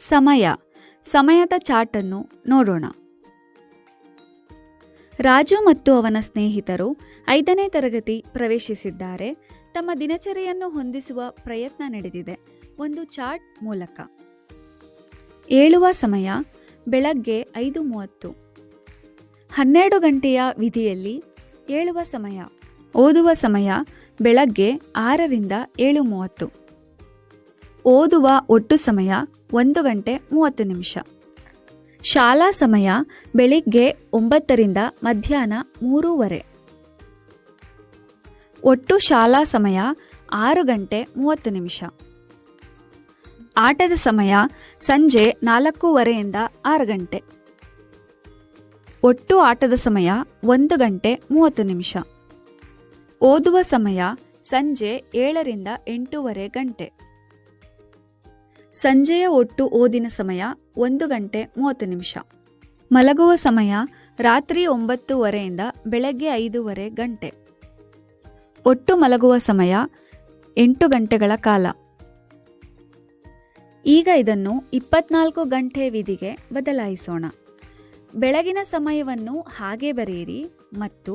ಸಮಯ. ಸಮಯದ ಚಾರ್ಟನ್ನು ನೋಡೋಣ. ರಾಜು ಮತ್ತು ಅವನ ಸ್ನೇಹಿತರು 5ನೇ ತರಗತಿ ಪ್ರವೇಶಿಸಿದ್ದಾರೆ. ತಮ್ಮ ದಿನಚರಿಯನ್ನು ಹೊಂದಿಸುವ ಪ್ರಯತ್ನ ನಡೆದಿದೆ ಒಂದು ಚಾರ್ಟ್ ಮೂಲಕ. ಏಳುವ ಸಮಯ ಬೆಳಗ್ಗೆ 5:30. 12 ಗಂಟೆಯ ವಿಧಿಯಲ್ಲಿ ಏಳುವ ಸಮಯ. ಓದುವ ಸಮಯ ಬೆಳಗ್ಗೆ 6ರಿಂದ 7:30. ಓದುವ ಒಟ್ಟು ಸಮಯ 1 ಗಂಟೆ 30 ನಿಮಿಷ. ಶಾಲಾ ಸಮಯ ಬೆಳಿಗ್ಗೆ 9ರಿಂದ ಮಧ್ಯಾಹ್ನ 3:30. ಒಟ್ಟು ಶಾಲಾ ಸಮಯ 6 ಗಂಟೆ 30 ನಿಮಿಷ. ಆಟದ ಸಮಯ ಸಂಜೆ 4:30ರಿಂದ 6 ಗಂಟೆ. ಒಟ್ಟು ಆಟದ ಸಮಯ 1 ಗಂಟೆ 30 ನಿಮಿಷ. ಓದುವ ಸಮಯ ಸಂಜೆ 7ರಿಂದ 8:30 ಗಂಟೆ. ಸಂಜೆಯ ಒಟ್ಟು ಓದಿನ ಸಮಯ 1 ಗಂಟೆ 30 ನಿಮಿಷ. ಮಲಗುವ ಸಮಯ ರಾತ್ರಿ 9:30ರಿಂದ ಬೆಳಗ್ಗೆ 5:30 ಗಂಟೆ. ಒಟ್ಟು ಮಲಗುವ ಸಮಯ 8 ಗಂಟೆಗಳ ಕಾಲ. ಈಗ ಇದನ್ನು 24 ಗಂಟೆ ವಿಧಿಗೆ ಬದಲಾಯಿಸೋಣ. ಬೆಳಗಿನ ಸಮಯವನ್ನು ಹಾಗೆ ಬರೆಯಿರಿ ಮತ್ತು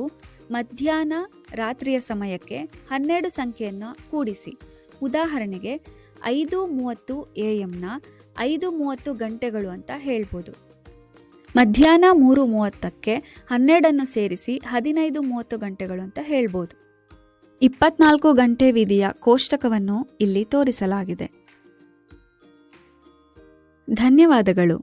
ಮಧ್ಯಾಹ್ನ ರಾತ್ರಿಯ ಸಮಯಕ್ಕೆ 12 ಸಂಖ್ಯೆಯನ್ನು ಕೂಡಿಸಿ. ಉದಾಹರಣೆಗೆ 5:30 AM 5:30 ಗಂಟೆಗಳು ಅಂತ ಹೇಳ್ಬೋದು. ಮಧ್ಯಾಹ್ನ 3:30ಕ್ಕೆ 12 ಸೇರಿಸಿ 15:30 ಗಂಟೆಗಳು ಅಂತ ಹೇಳ್ಬೋದು. 24 ಗಂಟೆ ವಿಧಿಯ ಕೋಷ್ಟಕವನ್ನು ಇಲ್ಲಿ ತೋರಿಸಲಾಗಿದೆ. ಧನ್ಯವಾದಗಳು.